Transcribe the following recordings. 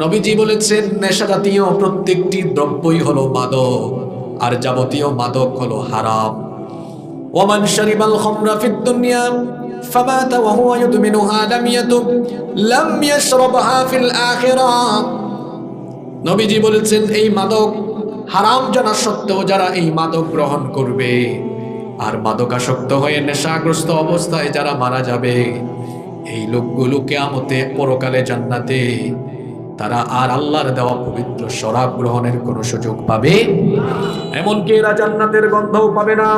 নবীজি বলেছেন নেশা জাতীয় প্রত্যেকটি দ্রব্যই হলো মাদক, আর যাবতীয় মাদক হলো হারাম। ওয়ামান শারিবাল খামরা ফিদ দুনিয়া ফামাতা ওয়া হুয়া ইউদমিনুহা লাম ইয়াশরাবহা ফিল আখিরাহ। নবীজি বলেছেন এই মাদক হারাম জানা সত্ত্বেও যারা এই মাদক গ্রহণ করবে আর মাদকাসক্ত হয়ে নেশাগ্রস্ত অবস্থায় যারা মারা যাবে, এই লোকগুলো কিয়ামতে পরকালে জান্নাতে তারা আর আল্লাহর দেওয়া পবিত্র শরাব গ্রহণের কোনো সুযোগ পাবে, এমনকি এরা জান্নাতের গন্ধও পাবে না।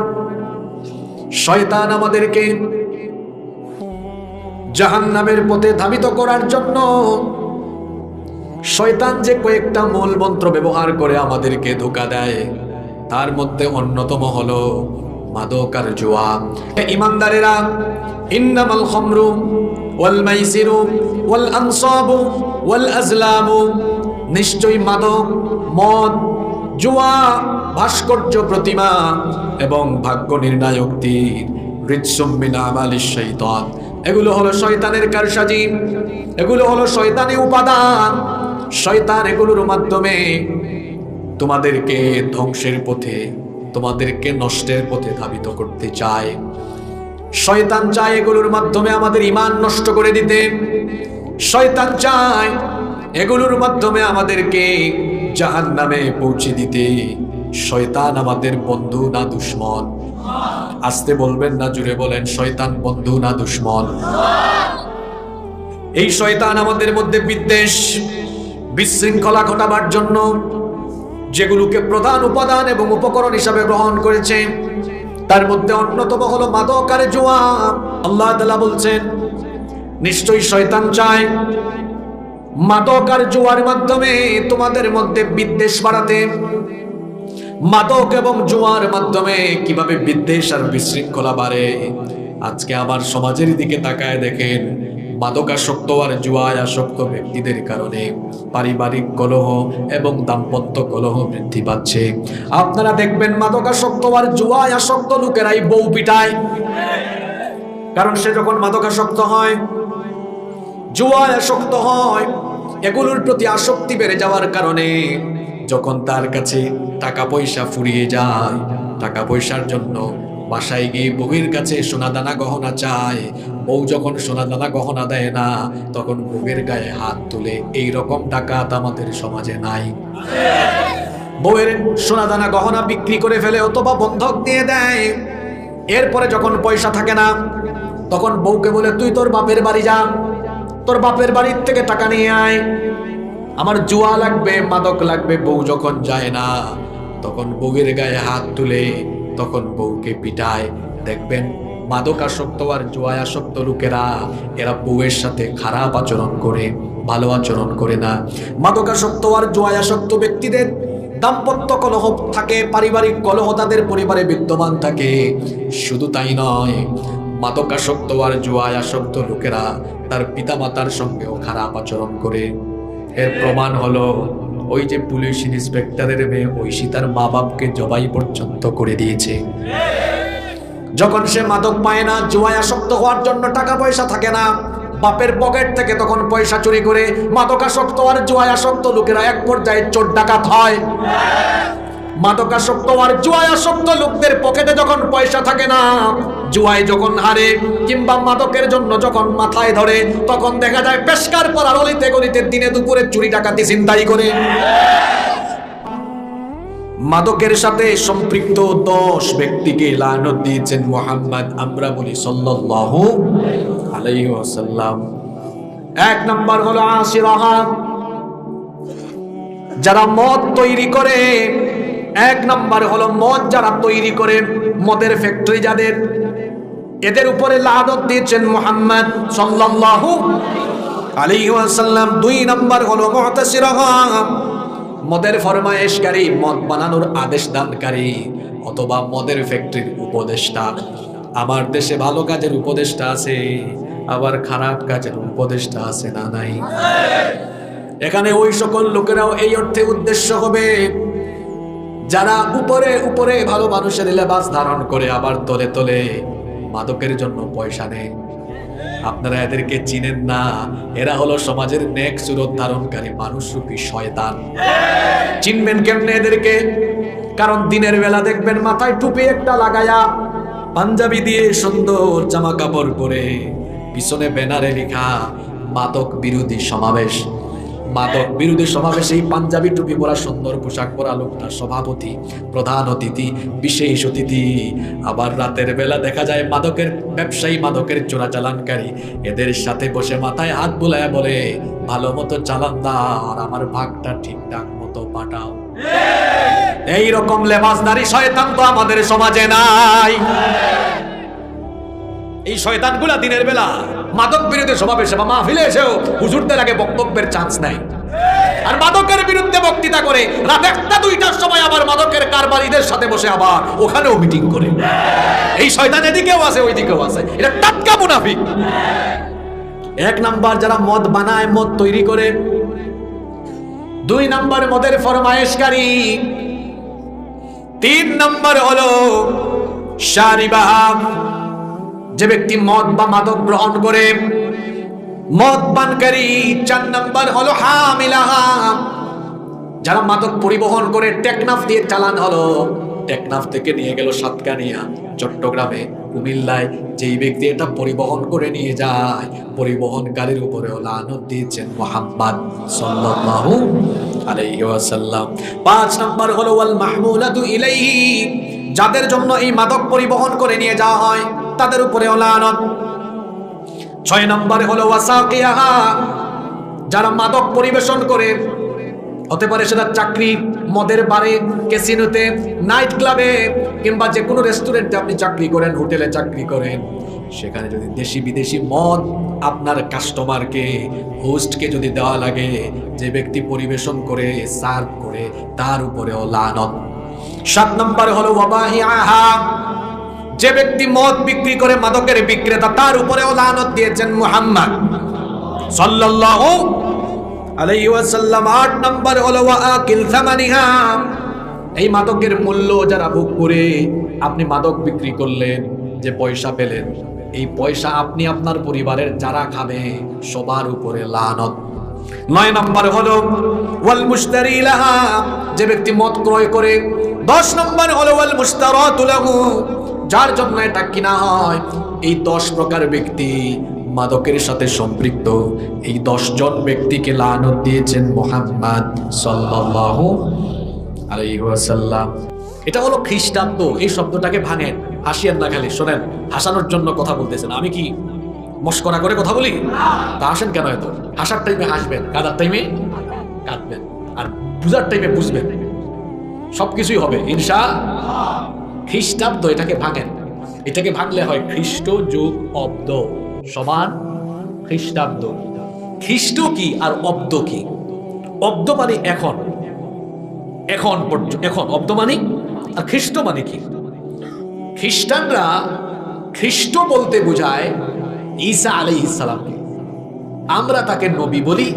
শয়তান আমাদেরকে জাহান্নামের পথে ধাবিত করার জন্য শয়তান যে কয়েকটা মূল মন্ত্র ব্যবহার করে আমাদেরকে ধোঁকা দেয়, তার মধ্যে অন্যতম হলো মাদক আর জুয়া। ঈমানদারেরা, ইন্নামাল খামরু ওয়াল মাইসিরু ওয়াল আনসাবু ওয়াল আজলামু, নিশ্চয়ই মাদক, মদ, জুয়া, ভাস্কর্য প্রতিমা এবং ভাগ্য নির্ণায়ক তীর, রিজসুম মিন আমালিশ শাইতান, এগুলো হলো শয়তানের কারসাজি, এগুলো হলো শয়তানি উপাদান। শয়তান এগুলোর মাধ্যমে তোমাদেরকে ধ্বংসের পথে, তোমাদেরকে নষ্টের পথে ধাবিত করতে চায়। শয়তান চায় এগুলোর মাধ্যমে আমাদের ঈমান নষ্ট করে দিতে। শয়তান চায় এগুলোর মাধ্যমে আমাদেরকে জাহান্নামে পৌঁছে দিতে। শয়তান আমাদের বন্ধু না দুশমন? আস্তে বলবেন না, জুড়ে বলেন, শয়তান বন্ধু না দুশমন? এই শয়তান আমাদের মধ্যে বিদ্বেষ, বিশৃঙ্খলা ঘটাবার জন্য যেগুলোকে প্রধান উপাদান এবং উপকরণ হিসাবে গ্রহণ করেছে, তার মধ্যে অন্যতম হলো মাদক আর জুয়া। আল্লাহ তাআলা বলছেন, নিশ্চয়ই শয়তান চায় মাদক আর জুয়ার মাধ্যমে তোমাদের মধ্যে বিদ্বেষ বাড়াতে। মাদক এবং জুয়ার মাধ্যমে কিভাবে বিদ্বেষ আর বিশৃঙ্খলা বাড়ে। আজকে আমার সমাজের দিকে তাকায় দেখেন, মাদকাসক্ত আর জুয়ায় আসক্ত ব্যক্তিদের কারণে পারিবারিক কলহ এবং দাম্পত্য কলহ বৃদ্ধি পাচ্ছে। আপনারা দেখবেন মাদকাসক্ত আর জুয়ায় আসক্ত লোকেরাই বউ পিটায়, কারণ সে যখন মাদকাসক্ত হয়, জুয়ায় আসক্ত হয়, এগুলোর প্রতি আসক্তি বেড়ে যাওয়ার কারণে যখন তার কাছে টাকা পয়সা ফুরিয়ে যায়, টাকা পয়সার জন্য বাসায় গিয়ে বউয়ের কাছে সোনাদানা গহনা চায়। বউ যখন সোনাদানা গহনা দেয় না, তখন বউয়ের গায়ে হাত তুলে। এই রকম ডাকাত আমাদের সমাজে নাই? বউয়ের সোনাদানা গহনা বিক্রি করে ফেলে অথবা বন্ধক দিয়ে দেয়। এরপরে যখন পয়সা থাকে না, তখন বউকে বলে, তুই তোর বাপের বাড়ি যা, তোর বাপের বাড়ির থেকে টাকা নিয়ে আয়, আমার জুয়া লাগবে, মাদক লাগবে। বউ যখন যায় না, তখন বউয়ের গায়ে হাত তুলে, তখন বউকে পিটায়। দেখবেন মাদকাসক্ত আর জুয়ায় আসক্ত লোকেরা এরা বউয়ের সাথে খারাপ আচরণ করে, ভালো আচরণ করে না। মাদকাসক্ত আর জুয়ায় আসক্ত ব্যক্তিদের দাম্পত্য কলহ থাকে, পারিবারিক কলহ তাদের পরিবারে বিদ্যমান থাকে। শুধু তাই নয়, মাদকাসক্ত আর জুয়ায় আসক্ত লোকেরা তার পিতামাতার সঙ্গেও খারাপ আচরণ করে। এর প্রমাণ হলো ওই যে পুলিশ ইন্সপেক্টরের মেয়ে ঐশী তার মা বাপকে জবাই পর্যন্ত করে দিয়েছে। যখন সে মাদক পায় না, জুয়ায় আসক্ত হওয়ার জন্য টাকা পয়সা থাকে না, বাপের পকেট থেকে তখন পয়সা চুরি করে মাদকাসক্ত আর জুয়ায় আসক্ত লোকেরা এক পর্যায়ে চোর ডাকাত হয়। মাদকাসক্ত আর জুয়ায় আসক্ত লোকদের পকেটে যখন পয়সা থাকে না, জুয়ায় যখন হারে কিংবা মাদকের জন্য যখন মাথায় ধরে, তখন দেখা যায় পেশকার পড়ার অলিতে গলিতে দিনে দুপুরে চুরি ডাকাতি ছিনতাই করে। মাদকের সাথে সম্পৃক্ত 10 ব্যক্তিকে লানত দিয়েছেন মুহাম্মদ, আমরা বলি সাল্লাল্লাহু আলাইহি ওয়াসাল্লাম। 1 নাম্বার হলো আসিরাহা, যারা মদ তৈরি করে। 1 নাম্বার হলো মদ যারা তৈরি করে, মদের ফ্যাক্টরি যাদের, এদের উপরে লানত দিয়েছেন মুহাম্মদ সাল্লাল্লাহু আলাইহি ওয়াসাল্লাম। 2 নাম্বার হলো মুতাসিরাহা, মদের ফরমায়েশকারী, মদ বানানোর আদেশ দানকারী অথবা মদের ফ্যাক্টরির উপদেষ্টা। আমার দেশে ভালো কাজের উপদেষ্টা আছে, আবার খারাপ কাজের উপদেষ্টা আছে না নাই? এখানে ওই সকল লোকেরাও এই অর্থে উদ্দেশ্য হবে যারা উপরে উপরে ভালো মানুষের লেবাস ধারণ করে, আবার তলে তলে মাদকের জন্য পয়সা নেয়। আপনারা এদেরকে চিনেন না, এরা হলো সমাজের নেক সুরত ধারণকারী মানুষরূপী শয়তান। চিনবেন কেমনে এদেরকে? কারণ দিনের বেলা দেখবেন মাথায় টুপি একটা লাগায়া, পাঞ্জাবি দিয়ে সুন্দর জামা কাপড় পরে, পিছনে ব্যানারে লেখা মাদক বিরোধী সমাবেশ। মাদক বিরোধী সমাবেশে এই পাঞ্জাবি টুপি পরা সুন্দর পোশাক পরা লোকটা সভাপতি, প্রধান অতিথি, বিশেষ অতিথি। আবার রাতের বেলা দেখা যায় মাদকের ব্যবসায়ী, মাদকের চোরাচালানকারী এদের সাথে বসে মাথায় হাত বুলায় বলে, ভালো মতো চালান দাও আর আমার ভাগটা ঠিকঠাক মতো পাঠাও। এই রকম লেবাসদারি শয়তান তো আমাদের সমাজে নাই। এই শয়তানগুলা দিনের বেলা মাদক বিরোধী সমাবেশে বা মাহফিলে এসেও হুজুরদের আগে বক্তব্যের চান্স নাই, আর মাদকের বিরুদ্ধে বক্তৃতা করে রাত 1টা-2টার সময় আবার মাদকের কারবারিদের সাথে বসে আবার ওখানেও মিটিং করে। এই শয়তান এদিকেও আছে ওইদিকেও আছে, এটা টাটকা মুনাফিক। 1 নাম্বার যারা মদ বানায়, মদ তৈরি করে। 2 নাম্বার মদের ফরমায়েশকারী। 3 নাম্বার হলো শারিবাহ, যে ব্যক্তি মদ বা মাদক গ্রহণ করে, মদ পানকারী। 4 নাম্বার হলো হামিলাহা, যারা মাদক পরিবহন করে। টেকনাফ দিয়ে চালান হলো, টেকনাফ থেকে নিয়ে গেল সাতকানিয়া, চট্টগ্রামে, কুমিল্লায়। যেই ব্যক্তি এটা পরিবহন করে নিয়ে যায়, পরিবহনকারীর উপরে লানত দিয়েছেন মুহাম্মদ সাল্লাল্লাহু আলাইহি ওয়াসাল্লাম। 5 নাম্বার হলো ওয়াল মাহমুলাতু ইলাইহি, যাদের জন্য এই মাদক পরিবহন করে নিয়ে যাওয়া হয় তাদের উপরে লানত। 6 নম্বরে হলো ওয়াসাকিয়াহা, যারা মাদক পরিবেশন করে, হতে পারে সেটা চাকরি, মদের বারে, ক্যাসিনোতে, নাইট ক্লাবে, কিংবা যে কোনো রেস্টুরেন্টে আপনি চাকরি করেন, হোটেলে চাকরি করেন, সেখানে যদি দেশি বিদেশি মদ আপনার কাস্টমারকে, হোস্টকে যদি দেওয়া লাগে, যে ব্যক্তি পরিবেশন করে, সার্ভ করে, তার উপরেও লানত। 7 নম্বরে হলো ওয়াবাইআহা, যে ব্যক্তি মদ বিক্রি করে, মাদকের বিক্রেতা, তার উপরেও লানত দিয়েছেন মুহাম্মদ সাল্লাল্লাহু আলাইহি ওয়াসাল্লাম। 8 নম্বর হলো ওয়াআকিল সামানিহা, এই মাদকের মূল্য যারা ভোগ করে, আপনি মাদক বিক্রি করলেন, যে পয়সা পেলেন, এই পয়সা আপনি আপনার পরিবারের যারা খাবে সবার উপরে লানত। 9 নম্বর হলো ওয়াল মুশতারি লাহা, যে ব্যক্তি মদ ক্রয় করে। 10 নম্বর হলো ওয়াল মুশতারাতু লাহু, যার জন্য এটা কিনা হয়। এই 10 প্রকার ব্যক্তি মাদকের সাথে সম্পৃক্ত, এই 10 জন ব্যক্তিকে লানত দিয়েছেন মুহাম্মদ সাল্লাল্লাহু আলাইহি ওয়াসাল্লাম। এটা হলো খ্রিস্টাব্দ। এই শব্দটাকে ভাঙেন, হাসিয়েন না, খালি শোনেন, হাসানোর জন্য কথা বলতেছেন। আমি কি মস্করা করে কথা বলি? তা হাসেন কেন? এত হাসার টাইমে হাসবেন, কাঁদার টাইমে কাঁদবেন, আর বুঝার টাইমে বুঝবেন। সবকিছুই হবে ইনশাআল্লাহ। খ্রিস্টাব্দ, এটাকে ভাঙেন। এটাকে ভাঙলে হয় খ্রিস্ট যোগ অব্দ সমান খ্রিস্টাব্দ। খ্রিস্ট কি আর অব্দ কি? অব্দ মানে এখন, এখন এখন অব্দ মানে, আর খ্রিস্ট মানে কি? খ্রিস্টানরা খ্রিস্ট বলতে বোঝায় ঈসা আলাইহিস সালামকে, আমরা তাকে নবী বলি।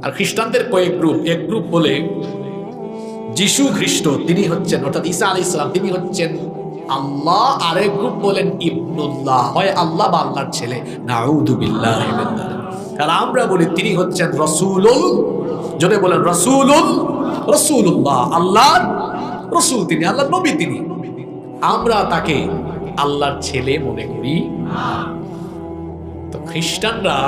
আর খ্রিস্টানদের কয়েক গ্রুপ, এক গ্রুপ বলে যিশু খ্রিস্ট, তিনি হচ্ছেন, অর্থাৎ ঈসা আলাইহিস সালাম, তিনি হচ্ছেন আল্লাহ। আরেক গ্রুপ বলেন ইবনুল্লাহ, হয় আল্লাহ বা আল্লাহর ছেলে, নাউযু বিল্লাহি মিন যালিক। আর আমরা বলি তিনি হচ্ছেন রাসূলুল, যদি বলেন রাসূলুল, রাসূলুল্লাহ, আল্লাহর রাসূল তিনি, আল্লাহর নবী তিনি। আমরা তাকে আল্লাহর ছেলে মনে করি। তো খ্রিস্টানরা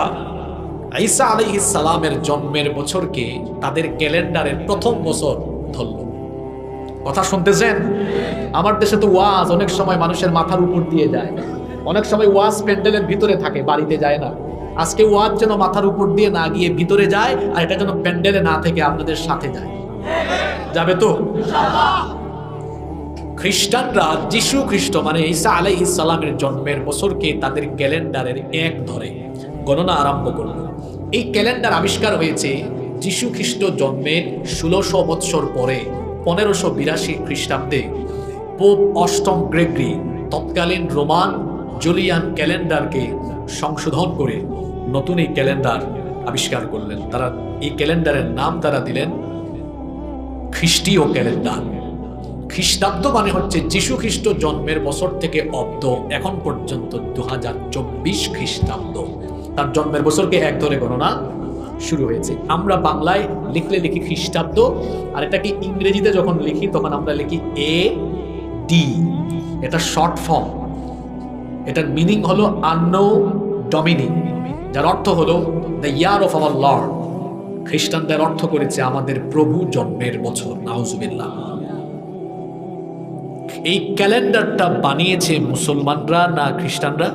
ঈসা আলাইহিস সালামের জন্মের বছরকে তাদের ক্যালেন্ডারের প্রথম বছর ধরল। কথা শুনতেছেন? আমার দেশে তো ওয়াজ অনেক সময় মানুষের মাথার উপর দিয়ে যায়, অনেক সময় ওয়াজ প্যান্ডেলের ভিতরে থাকে, বাড়িতে যায় না। আজকে ওয়াজ যেন মাথার উপর দিয়ে না গিয়ে ভিতরে যায়, আর এটা যেন প্যান্ডেলে না থেকে আপনাদের সাথে যায়। যাবে তো ইনশাআল্লাহ। খ্রিস্টানরা যিশু খ্রিস্ট মানে ঈসা আলাইহিস সালামের জন্মের বছরকে তাদের ক্যালেন্ডারের 1 ধরে গণনা আরম্ভ করল। এই ক্যালেন্ডার আবিষ্কার হয়েছে যিশু খ্রিস্ট জন্মের 1600 বৎসর পরে 1582 খ্রিস্টাব্দে পোপ অষ্টম গ্রেগরি তৎকালীন রোমান জুলিয়ান ক্যালেন্ডারকে সংশোধন করে নতুন এই ক্যালেন্ডার আবিষ্কার করলেন। তারা এই ক্যালেন্ডারের নাম তারা দিলেন খ্রিস্টীয় ক্যালেন্ডার। খ্রিস্টাব্দ মানে হচ্ছে যীশু খ্রিস্ট জন্মের বছর থেকে অব্দ এখন পর্যন্ত 2024 খ্রিস্টাব্দ, তার জন্মের বছরকে এক ধরে গণনা শুরু হয়েছে। আমরা বাংলায় লিখলে লিখি খ্রিস্টাব্দ, আর এটাকে ইংরেজিতে যখন লিখি তখন আমরা লিখি AD। এটা শর্ট ফর্ম, এটার মিনিং হলো আন্নো ডমিনি, যার অর্থ হলো the year of our Lord. খ্রিস্টানদের অর্থ করেছে আমাদের প্রভু জন্মের বছর। নাউজুবিল্লাহ। এই ক্যালেন্ডারটা বানিয়েছে মুসলমানরা না খ্রিস্টানরা?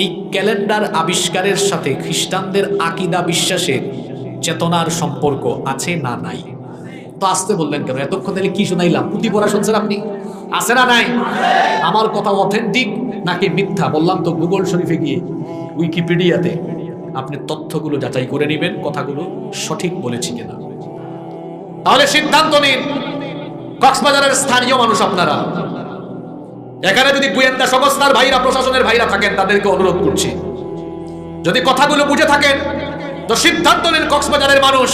এই ক্যালেন্ডার আবিষ্কারের সাথে খ্রিস্টানদের আকীদা বিশ্বাসের চেতনার সম্পর্ক আছে না নাই? তো আসতে বললেন কেন? এতক্ষণ ধরে কি শুনাইলাম? পুঁথি পড়া শুনছেন আপনি? আছে না নাই? আমার কথা অথেন্টিক নাকি মিথ্যা বললাম তো গুগল শরীফে গিয়ে, উইকিপিডিয়াতে আপনি তথ্যগুলো যাচাই করে নেবেন, কথাগুলো সঠিক বলেছি কিনা। তাহলে সিদ্ধান্ত নিন। কক্সবাজারের স্থানীয় মানুষ আপনারা, এখানে যদি গোয়েন্দা সংস্থার ভাইরা, প্রশাসনের ভাইরা থাকেন, তাদেরকে অনুরোধ করছি, যদি কথাগুলো বুঝে থাকেন তো সিদ্ধান্ত নিন। কক্সবাজারের মানুষ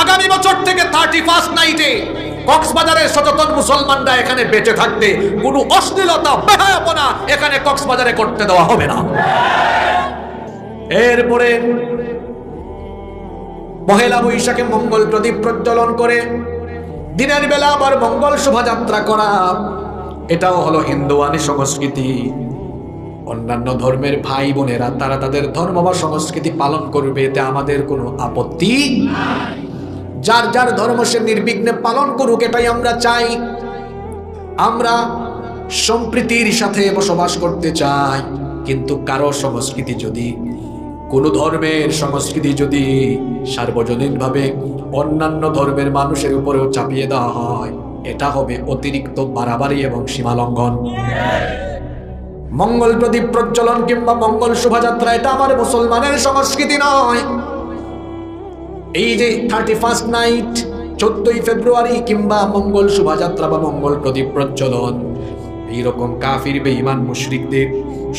আগামী বছর থেকে 31st নাইটে কক্সবাজারের সচেতন মুসলমানরা এখানে বেঁচে থাকতে কোনো অশ্লীলতা, বেহায়াপনা এখানে কক্সবাজারে করতে দেওয়া হবে না। এরপরে পহেলা বৈশাখে মঙ্গল প্রদীপ প্রজ্বলন করে দিনের বেলা আবার মঙ্গল শোভাযাত্রা করা, এটাও হলো হিন্দুয়ানি সংস্কৃতি। অন্যান্য ধর্মের ভাই বোনেরা তারা তাদের ধর্ম বা সংস্কৃতি পালন করবে, এতে আমাদের কোনো আপত্তি নাই। যার যার ধর্ম সে নির্বিঘ্নে পালন করুক, এটাই আমরা চাই। আমরা সম্প্রীতির সাথে বসবাস করতে চাই, কিন্তু কারো সংস্কৃতি যদি, কোনো ধর্মের সংস্কৃতি যদি সার্বজনীনভাবে অন্যান্য ধর্মের মানুষের উপরেও চাপিয়ে দেওয়া হয়, এটা হবে অতিরিক্ত বাড়াবাড়ি এবং সীমালঙ্ঘন। মঙ্গল প্রদীপ প্রজ্বলন কিংবা মঙ্গল শোভাযাত্রা এটা আমার মুসলমানের সংস্কৃতি নয়। এই যে 31st নাইট, 14ই ফেব্রুয়ারি কিংবা মঙ্গল শোভাযাত্রা বা মঙ্গল প্রদীপ প্রজ্বলন, এইরকম কাফির বেঈমান মুশরিকদের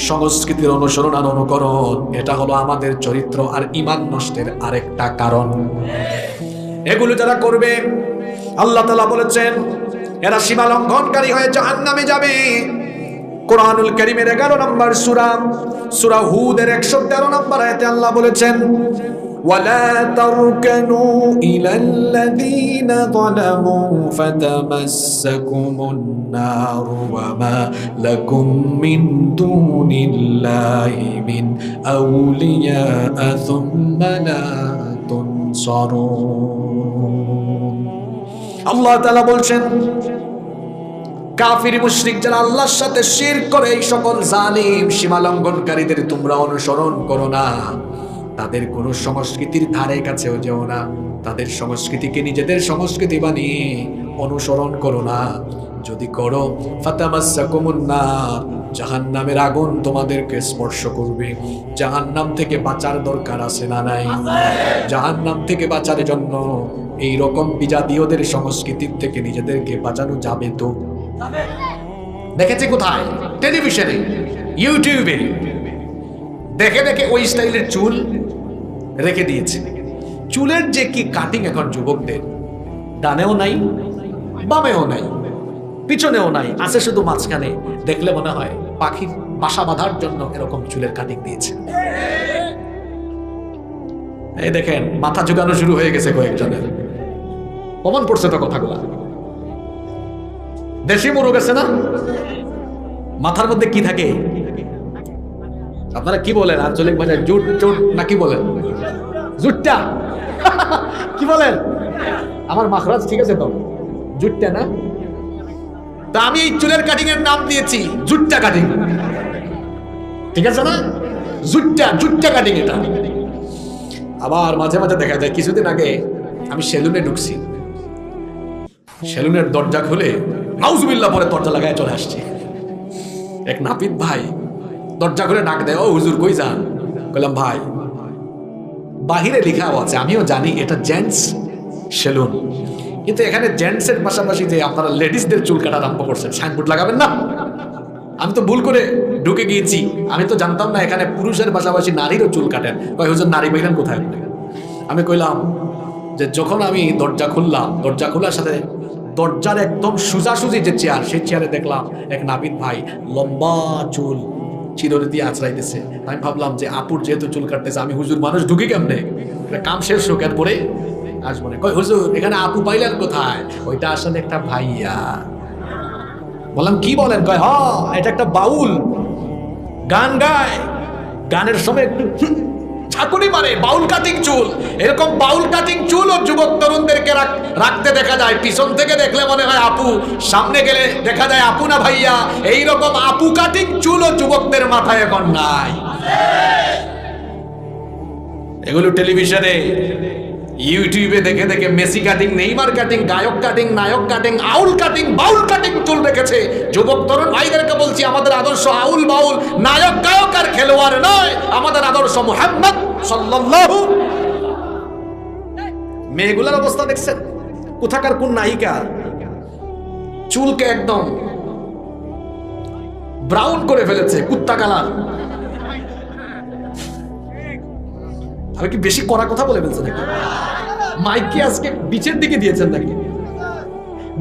সংস্কৃতির অনুসরণ আর অনুকরণ, এটা হলো আমাদের চরিত্র আর ঈমান নষ্টের আরেকটা কারণ। এগুলো যারা করবে, আল্লাহ তাআলা বলেছেন এরা সীমা লঙ্ঘনকারী হয়ে জাহান্নামে যাবে। কোরআনুল কারীমের 11 নম্বর সূরা হুদের 113 নম্বর আয়াতে আল্লাহ বলেছেন, ولا تركنوا إلى الذين ظلموا فتمسكم النار وما لكم من دون الله من أولياء ثم لا تنصرون। আল্লাহ তাআলা বলছেন, কাফির মুশরিক যারা আল্লাহর সাথে শিরক করে, এই সকল জালিম সীমা লঙ্ঘনকারীদের তোমরা অনুসরণ করো না। তাদের কোন সংস্কৃতির ধারে কাছেও যেও না, তাদের সংস্কৃতিকে নিজেদের সংস্কৃতি বানিয়ে অনুসরণ করো না। যদি করো ফাতামাসসাকুমুন নার, জাহান্নামের আগুন তোমাদেরকে স্পর্শ করবে। জাহান্নাম থেকে বাঁচার দরকার আছে না নাই? জাহান্নাম থেকে বাঁচার জন্য এই রকম বিজাতীয়দের সংস্কৃতির থেকে নিজেদেরকে বাঁচানো যাবে তো? দেখেছি কোথায়? টেলিভিশনে, ইউটিউবে দেখে দেখে ওই স্টাইলের চুল রেখে দিয়েছে। চুলের যে কি কাটিং এখন যুবকদের, ডানেও নাই, বামেও নাই, পিছনেও নাই, আছে শুধু মাঝখানে। দেখলে মনে হয় পাখির বাসা বাঁধার জন্য এরকম চুলের কাটিং দিয়েছে। এই দেখেন মাথা ঝুঁকানো শুরু হয়ে গেছে কয়েকজনের। কমন পড়ছে তো কথাগুলা। দেশি মোরগ আছে না, মাথার মধ্যে কি থাকে? আপনারা কি বলেন আঞ্চলিক ভাষায়? জুট চুট না কি বলেন? জুটটা কি বলেন? আমার মাখরাজ ঠিক আছে তো? জুটটা না? তা আমি এই চুলের কাটিং এর নাম দিয়েছি জুটটা কাটিং। ঠিক আছে না? জুটটা কাটিং এটা। আবার মাঝে মাঝে দেখা যায়, কিছুদিন আগে আমি সেলুনে ঢুকছি, সেলুনের দরজা খুলে নাউজুবিল্লাহ পরে দরজা লাগায় চলে আসছি। এক নাপিত ভাই দরজা খুলে ডাক দেয়, ও হুজুর কই যান? বললাম ভাই বাহিরে লেখা আছে, আমিও জানি এটা জেন্টস সেলুন, কিন্তু এখানে জেন্টসের পাশাপাশি যে আপনারা লেডিসদের চুল কাটা আরম্ভ করছেন, সাইনবোর্ড লাগাবেন না? আমি তো ভুল করে ঢুকে গিয়েছি, আমি তো জানতাম না এখানে পুরুষের পাশাপাশি নারীরও চুল কাটেন। কয় হুজুর নারী বললেন কোথায়? আমি কইলাম যে যখন আমি দরজা খুললাম, দরজা খোলার সাথে দরজার একদম সোজাসুজি যে চেয়ার, সেই চেয়ারে দেখলাম এক নাপিত ভাই লম্বা চুল চিরুনি দিয়ে আঁচড়াইতেছে। আমি ভাবলাম যে আপুর যেহেতু চুল কাটতেছে, আমি হুজুর মানুষ ঢুকি কেমনে, কাম শেষ হোক এরপরে আসবো না। কই হুজুর এখানে আপু পাইলেন কোথায়? ওইটা আসলে একটা ভাইয়া। বললাম কি বলেন? কয় হ, এটা একটা বাউল, গান গায়, গানের সময় একটু ঝাঁকুনি মারে, বাউল কাটিং চুল। এরকম বাউল কাটিং চুল ও যুবক তরুণদেরকে রাখতে দেখা যায়। পিছন থেকে দেখলে মনে হয় আপু, সামনে গেলে দেখা যায় আপু না ভাইয়া। এইরকম আপু কাটিং চুল ও যুবকদের মাথায় এখন নাই। এগুলো টেলিভিশনে ইউটিউবে দেখে দেখে মেসি কাটিং, নেইমার কাটিং, গায়ক কাটিং, নায়ক কাটিং, আউল কাটিং, বাউল কাটিং চুল রেখেছে। যুবক তরুণ ভাইদেরকে বলছি, আমাদের আদর্শ আউল বাউল, নায়ক গায়ক আর খেলোয়াড় নয়, আমাদের আদর্শ মুহাম্মদ সাল্লাল্লাহু। মেয়েগুলোর অবস্থা দেখছেন, কোথাকার কোন নায়িকা চুলকে একদম ব্রাউন করে ফেলেছে, কুত্তা কালার। আমি কি বেশি কড়া কথা বলে ফেলছে নাকি? মাইককে আজকে বিচের দিকে দিয়েছেন নাকি?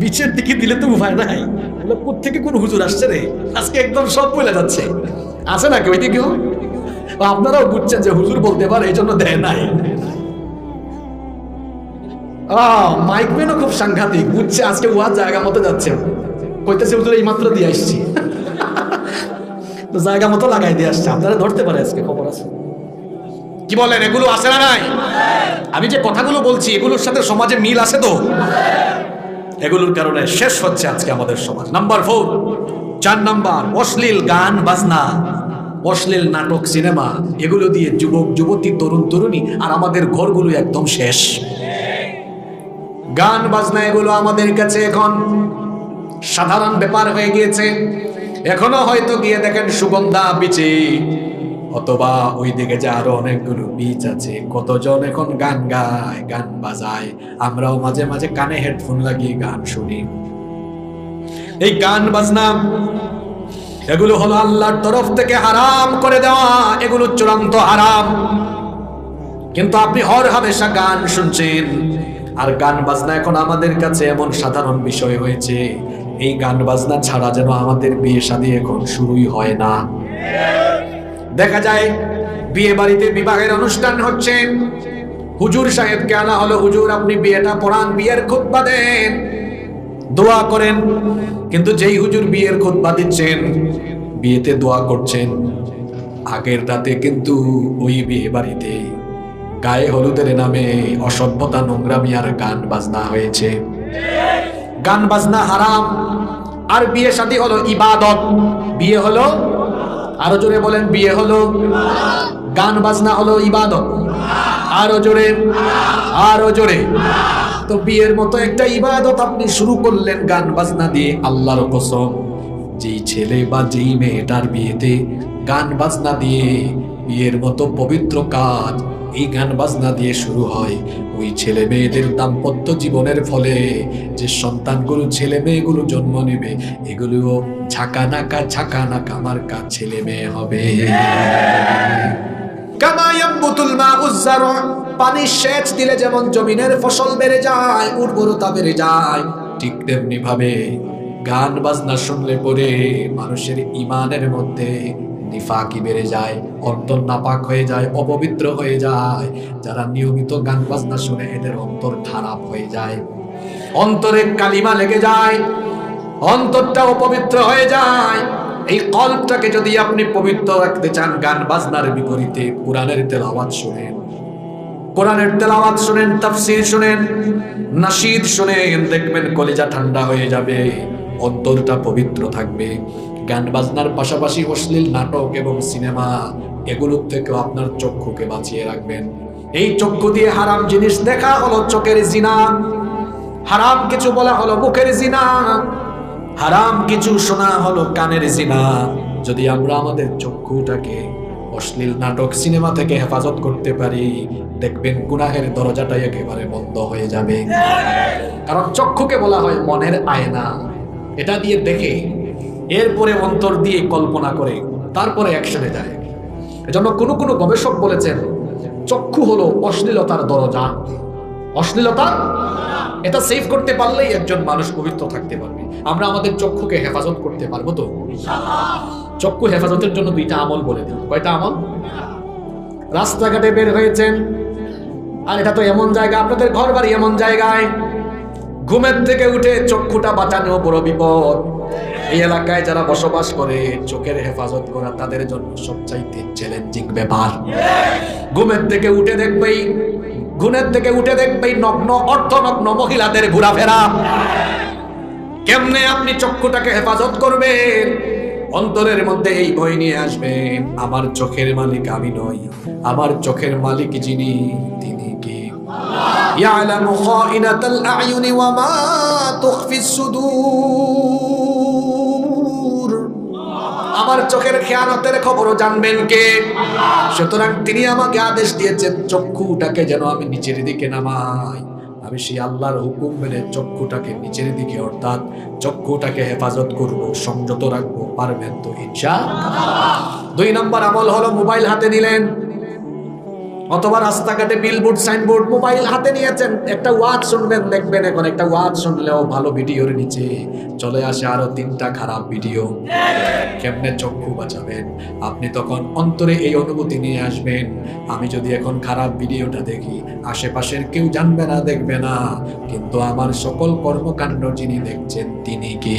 বিচের দিকে দিলে তো উপায় নাই। কোত্থেকে কোন হুজুর আসছে রে, আজকে একদম সব বলে যাচ্ছে। আছে নাকি ওই দিকেও? আপনারাও বুঝছেন যে হুজুর বলতে পারে, এই জন্য দেয় নাই। মাইক ম্যানও খুব সাংঘাতিক, বুঝছে আজকে ওয়াজ জায়গা মতো যাচ্ছে। কইতেছে হুজুর এই মাত্র দিয়ে আসছি, তো জায়গা মতো লাগাই দিয়ে আসছে। আপনারা ধরতে পারে আজকে, খবর আছে। কি বলেন, এগুলো আছে না নাই? আমি যে কথাগুলো বলছি এগুলোর সাথে সমাজে মিল আছে তো? এগুলোর কারণে শেষ হচ্ছে আজকে আমাদের সমাজ। নাম্বার 4, 4 নাম্বার, অশ্লীল গান বাজনা, অশ্লীল নাটক, সিনেমা, এগুলো দিয়ে যুবক যুবতী, তরুণ তরুণী আর আমাদের ঘরগুলো একদম শেষ। গান বাজনা এগুলো আমাদের কাছে এখন সাধারণ ব্যাপার হয়ে গিয়েছে। এখনো হয়তো গিয়ে দেখেন সুগন্ধা বিচে, অথবা ওই দিকে যে আরো অনেকগুলো বিচ আছে, কতজন এখন গান গায়, গান বাজায়। আমরাও মাঝে মাঝে কানে হেডফোন লাগিয়ে গান শুনি। এই গান বাজনা এগুলো হলো আল্লাহর তরফ থেকে হারাম করে দেওয়া, এগুলো চূড়ান্ত হারাম। কিন্তু আপনি হর হামেশা গান শুনছেন, আর গান বাজনা এখন আমাদের কাছে এমন সাধারণ বিষয় হয়েছে, এই গান বাজনা ছাড়া যেন আমাদের বিয়ে শাদী এখন শুরুই হয় না। দেখা যায় বিয়ে বাড়িতে বিবাহের অনুষ্ঠান হচ্ছে, হুজুর সাহেবকে আনা হলো, হুজুর আপনি বিয়েটা পড়ান, বিয়ের খুতবা দেন, দোয়া করেন। কিন্তু যেই হুজুর বিয়ের খুতবা দিচ্ছেন, বিয়েতে দোয়া করছেন, আগের রাতে কিন্তু ওই বিয়ে বাড়িতে গায়ে হলুদের নামে অসভ্যতা, নোংরামি আর গান বাজনা হয়েছে। গান বাজনা হারাম। আর বিয়ে শাদী হলো ইবাদত। বিয়ে হলো, আরো জোরে বলেন, বিয়ে হলো, গান বাজনা হলো ইবাদত। আরো জোরে, আরো জোরে। তো বিয়ের মতো একটা ইবাদত আপনি শুরু করলেন গান বাজনা দিয়ে। আল্লাহর কসম, যেই ছেলে বা যেই মেয়েটার বিয়েতে গান বাজনা দিয়ে বিয়ের মতো পবিত্র কাজ এই গান বাজনা দিয়ে শুরু হয়, ওই ছেলে মেয়েদের দাম্পত্য জীবনের ফলে যে সন্তানগুলো, ছেলে মেয়েগুলো জন্ম নেবে, এগুলো ঝাঁকা নাকা মার্কা ছেলে মেয়ে হবে। কামা ইয়ামবুতুল মাউজ যারা, পানি সেচ দিলে যেমন জমিনের ফসল বেড়ে যায়, উর্বরতা বেড়ে যায়, ঠিক তেমনি ভাবে গান বাজনা শুনলে পরে মানুষের ঈমানের মধ্যে নিফাকি বেড়ে যায়, অন্তর নাপাক হয়ে যায়, অপবিত্র হয়ে যায়। যারা নিয়মিত গান বাজনা শুনে এদের অন্তর খারাপ হয়ে যায়, অন্তরে কালিমা লেগে যায়, অন্তরটা অপবিত্র হয়ে যায়। এই কলবটাকে যদি আপনি পবিত্র রাখতে চান, গান বাজনার বিপরীতে কোরআনের তেলাওয়াত শুনেন, কোরআনের তেলাওয়াত শুনেন, তাফসীর শুনেন, নাশিদ শুনেন, দেখবেন কলিজা ঠান্ডা হয়ে যাবে, অন্তরটা পবিত্র থাকবে। গান বাজনার পাশাপাশি অশ্লীল নাটক এবং সিনেমা, এগুলোর থেকেও আপনার চক্ষুকে বাঁচিয়ে রাখবেন। এই চক্ষু দিয়ে হারাম জিনিস দেখা হলো চোখের জিনা, হারাম কিছু বলা হলো মুখের জিনা, হারাম কিছু শোনা হলো কানের জিনা। যদি আমরা আমাদের চক্ষুটাকে অশ্লীল নাটক, সিনেমা থেকে হেফাজত করতে পারি, দেখবেন গুনাহের দরজাটা একেবারে বন্ধ হয়ে যাবে। কারণ চক্ষুকে বলা হয় মনের আয়না। এটা দিয়ে দেখে, এরপরে অন্তর দিয়ে কল্পনা করে, তারপরে অ্যাকশনে যায়। এজন্য কোনো কোনো গবেষক বলেছেন, চক্ষু হলো অশ্লীলতার দরজা। অশ্লীলতা এটা সেভ করতে পারলেই একজন মানুষ পবিত্র থাকতে পারবে। আমরা আমাদের চক্ষুকে হেফাজত করতে পারবো তো? চক্ষু হেফাজতের জন্য দুইটা আমল বলে দিই। কয়টা আমল? রাস্তাঘাটে বের হয়েছেন, আর এটা তো এমন জায়গা, আপনাদের ঘর বাড়ি এমন জায়গায়, ঘুমের থেকে উঠে চক্ষুটা বাঁচানো বড় বিপদ। এই এলাকায় যারা বসবাস করে, চোখের হেফাজত করা তাদের জন্য সবচাইতে চ্যালেঞ্জিং ব্যাপার। ঘুমের থেকে উঠে দেখবেই নগ্ন অর্ধনগ্ন মহিলাদের ঘোরাফেরা। কেমনে আপনি চক্ষুটাকে হেফাজত করবেন? অন্তরের মধ্যে এই ভয় নিয়ে আসবেন, আমার চোখের মালিক আমি নই, আমার চোখের মালিক যিনি তিনি কে? ইয়ালামু খাইনাতাল আ'য়ুনি ওয়া মা তুখফিস সুদূর। আমার চোখের খেয়ানতের খবরও জানবেন কে? সুতরাং তিনি আমাকে আদেশ দিয়েছেন চক্ষুটাকে যেন আমি নিচের দিকে নামাই। আমি সেই আল্লাহর হুকুম মেনে চক্ষুটাকে নিচের দিকে, অর্থাৎ চক্ষুটাকে হেফাজত করব, সংযত রাখবো। পারবেন তো ইনশাআল্লাহ? 2 নম্বর আমল হলো মোবাইল হাতে নিলেন, অথবা রাস্তাঘাটে বিলবোর্ড সাইনবোর্ড মোবাইল হাতে নিয়েছেন, একটা ওয়াজ শুনবেন, দেখবেন এখন একটা ওয়াজ শুনলেও ভালো ভিডিওর নিচে চলে আসে আরো 3টা খারাপ ভিডিও। কেমনে চক্ষু বাঁচাবেন? আপনি তখন অন্তরে এই অনুভূতি নিয়ে আসবেন, আমি যদি এখন খারাপ ভিডিওটা দেখি, আশেপাশের কেউ জানবে না, দেখবে না, কিন্তু আমার সকল কর্মকাণ্ড যিনি দেখছেন তিনি কে?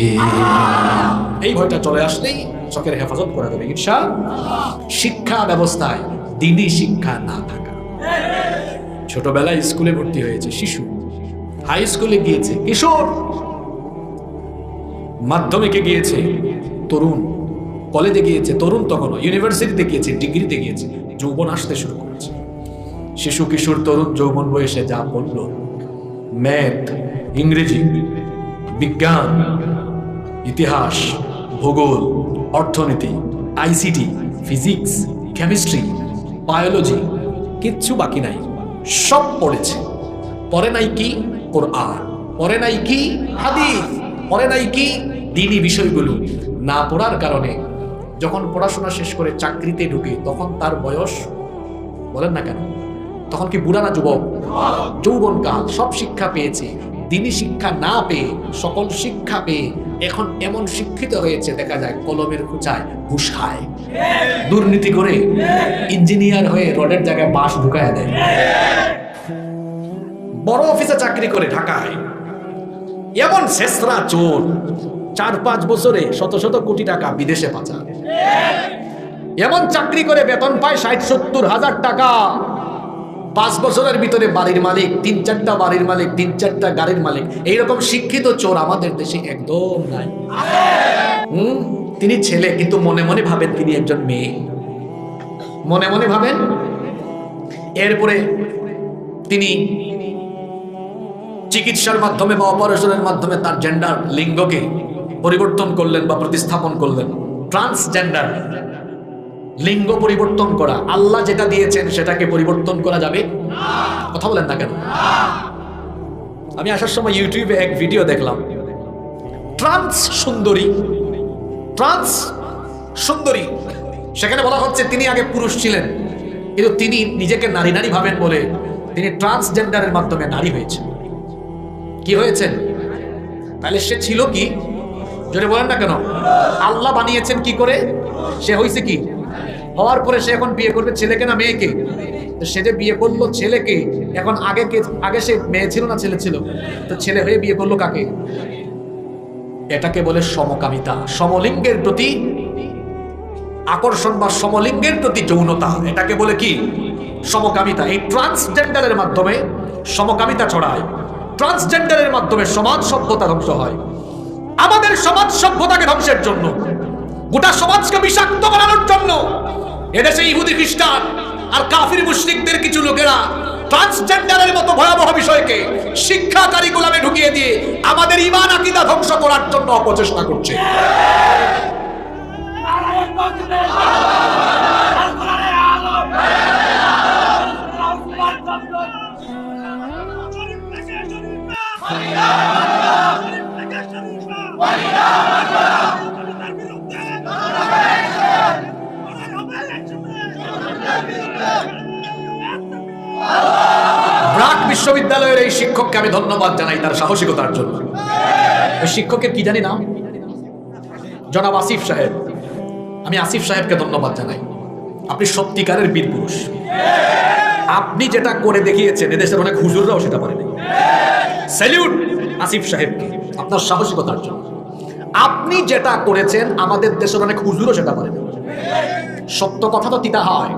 এই ভয়টা চলে আসলেই চোখের হেফাজত করা যাবে ইনশাআল্লাহ। শিক্ষা ব্যবস্থায় দিনী শিক্ষা না থাকা, ছোটবেলায় স্কুলে ভর্তি হয়েছে শিশু, হাই স্কুলে গিয়েছে কিশোর, মাধ্যমিকে গিয়েছে তরুণ, কলেজে গিয়েছে তরুণ, তখন ইউনিভার্সিটিতে গিয়েছে, ডিগ্রিতে গিয়েছে, যৌবন আসতে শুরু করেছে। শিশু কিশোর তরুণ যৌবন বয়সে যা পড়ল, ম্যাথ, ইংরেজি, বিজ্ঞান, ইতিহাস, ভূগোল, অর্থনীতি, আইসিটি, ফিজিক্স, কেমিস্ট্রি, বায়োলজি, কিচ্ছু বাকি নাই, সব পড়েছে। পড়ে নাই কি? কোরআন। পড়ে নাই কি? হাদিস। পড়ে নাই কি? দ্বীনি বিষয়গুলো। না পড়ার কারণে যখন পড়াশোনা শেষ করে চাকরিতে ঢুকে, তখন তার বয়স, বলেন না কেন, তখন কি বুড়া না যুবক? যৌবনকাল। সব শিক্ষা পেয়েছে, দ্বীনি শিক্ষা না পেয়ে সকল শিক্ষা পেয়ে এখন এমন শিক্ষিত হয়েছে, দেখা যায় কলমের খুঁচায় ঘুষ খায়, দুর্নীতি করে, ইঞ্জিনিয়ার হয়ে রডের জায়গায় বাঁশ ঢুকায় দেয়, বড় অফিসে চাকরি করে ঢাকায়, এমন শেষরা চোর, 4-5 বছরে শত শত কোটি টাকা বিদেশে পাচার, এমন চাকরি করে বেতন পায় 60-70 হাজার টাকা, 5 বছরের ভিতরে বাড়ির মালিক, 3-4টা বাড়ির মালিক, 3-4টা গাড়ির মালিক। এইরকম শিক্ষিত চোর আমাদের দেশে একদম নাই। তিনি ছেলে, কিন্তু মনে মনে ভাবেন তিনি একজন মেয়ে, মনে মনে ভাবেন। এরপরে তিনি চিকিৎসার মাধ্যমে বা অপারেশনের মাধ্যমে তার জেন্ডার, লিঙ্গকে পরিবর্তন করলেন বা প্রতিস্থাপন করলেন। ট্রান্সজেন্ডার, লিঙ্গ পরিবর্তন করা। আল্লাহ যেটা দিয়েছেন সেটাকে পরিবর্তন করা যাবে? কথা বলেন না কেন? আমি আসার সময় ইউটিউবে এক ভিডিও দেখলাম, ট্রান্স সুন্দরী, ট্রান্স সুন্দরী। সেখানে বলা হচ্ছে তিনি আগে পুরুষ ছিলেন, কিন্তু তিনি নিজেকে নারী নারী ভাবেন বলে তিনি ট্রান্সজেন্ডারের মাধ্যমে নারী হয়েছে। কি হয়েছেন? তাহলে সে ছিল কি? জোরে বলেন না কেন? আল্লাহ বানিয়েছেন কি করে? সে হয়েছে কি? হওয়ার পরে সে এখন বিয়ে করবে ছেলেকে না মেয়েকে? সে যে বিয়ে করলো ছেলেকে, এখন আগে সে মেয়ে ছিল না ছেলে ছিল? তো ছেলে হয়ে বিয়ে করলো কাকে? এটাকে বলে সমকামিতা। সমলিঙ্গের প্রতি আকর্ষণ বা সমলিঙ্গের প্রতি যৌনতা, এটাকে বলে কি? সমকামিতা। এই ট্রান্সজেন্ডারের মাধ্যমে সমকামিতা ছড়ায়, ট্রান্সজেন্ডারের মাধ্যমে সমাজ সভ্যতা ধ্বংস হয়। আমাদের সমাজ সভ্যতাকে ধ্বংসের জন্য, গোটা সমাজকে বিষাক্ত বানানোর জন্য এদেশে ইহুদি খ্রিস্টান আর কাফির মুশরিকদের কিছু লোকেরা ট্রান্সজেন্ডারের মতো ভয়াবহ বিষয়কে শিক্ষা কারিকুলামে ঢুকিয়ে দিয়ে আমাদের ঈমান আকীদা ধ্বংস করার জন্য অপচেষ্টা করছে। ব্রাক বিশ্ববিদ্যালয়ের এই শিক্ষককে আমি ধন্যবাদ জানাই তার সাহসিকতার জন্য। ওই শিক্ষকের কি জানি নাম, জনাব আসিফ সাহেব। আমি আসিফ সাহেবকে ধন্যবাদ জানাই। আপনি সত্যিকারের বীর পুরুষ। আপনি যেটা করে দেখিয়েছেন এদেশের অনেক হুজুররাও সেটা পারেনি। স্যালিউট আসিফ সাহেবকে আপনার সাহসিকতার জন্য। আপনি যেটা করেছেন আমাদের দেশের অনেক হুজুরও সেটা পারেনি। সত্য কথা তো তিতা হয়।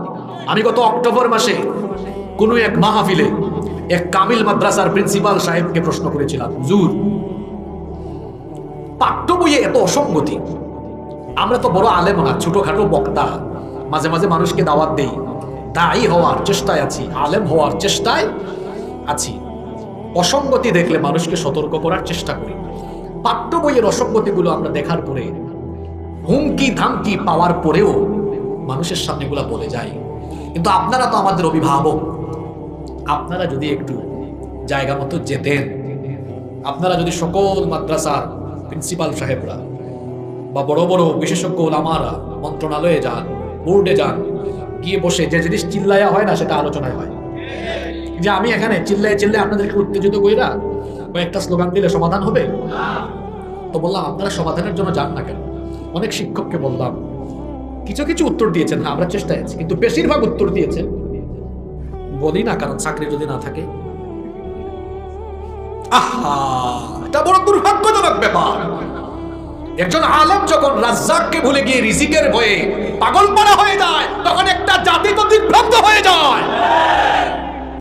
আমি গত অক্টোবর মাসে কোন এক মাহফিলে এক কামিল মাদ্রাসার প্রিন্সিপাল সাহেবকে প্রশ্ন করেছিলাম, হুজুর পাঠ্য বইয়ে এত অসঙ্গতি, আমরা তো বড় আলেম না, ছোটখাটো বক্তা, মাঝে মাঝে মানুষকে দাওয়াত দেই, দায়ী হওয়ার চেষ্টায় আছি, আলেম হওয়ার চেষ্টায় আছি, অসঙ্গতি দেখলে মানুষকে সতর্ক করার চেষ্টা করি। পাঠ্য বইয়ের অসঙ্গতিগুলো আমরা দেখার পরে হুমকি ধামকি পাওয়ার পরেও মানুষের সামনে এগুলা বলে যায়। কিন্তু আপনারা তো আমাদের অভিভাবক, আপনারা যদি একটু জায়গা মতো যেতেন, আপনারা যদি সকল মাদ্রাসার প্রিন্সিপাল সাহেবরা বা বড় বড় বিশেষজ্ঞ ওলামারা মন্ত্রণালয়ে যান, বোর্ডে যান, গিয়ে বসে যে জিনিস চিল্লায়া হয় না সেটা আলোচনায় হয়। যে আমি এখানে চিল্লায় চিল্লায় আপনাদেরকে উত্তেজিত কইরা কয়েকটা স্লোগান দিলে সমাধান হবে? তো বললাম আপনারা সমাধানের জন্য যান না কেন? অনেক শিক্ষককে বললাম, কিছু কিছু উত্তর দিয়েছেন, হ্যাঁ আমরা চেষ্টায় আছি, কিন্তু বেশিরভাগ উত্তর দিয়েছেন বলি না, কারণ চাকরি যদি না থাকে। আহা, এটা বড় দুর্ভাগ্যজনক ব্যাপার। একজন আলেম যখন রাজ্জাককে ভুলে গিয়ে রিজিকের ভয়ে পাগলপাড়া হয়ে যায়, তখন একটা জাতি তো দিগ্ভ্রান্ত হয়ে যায়।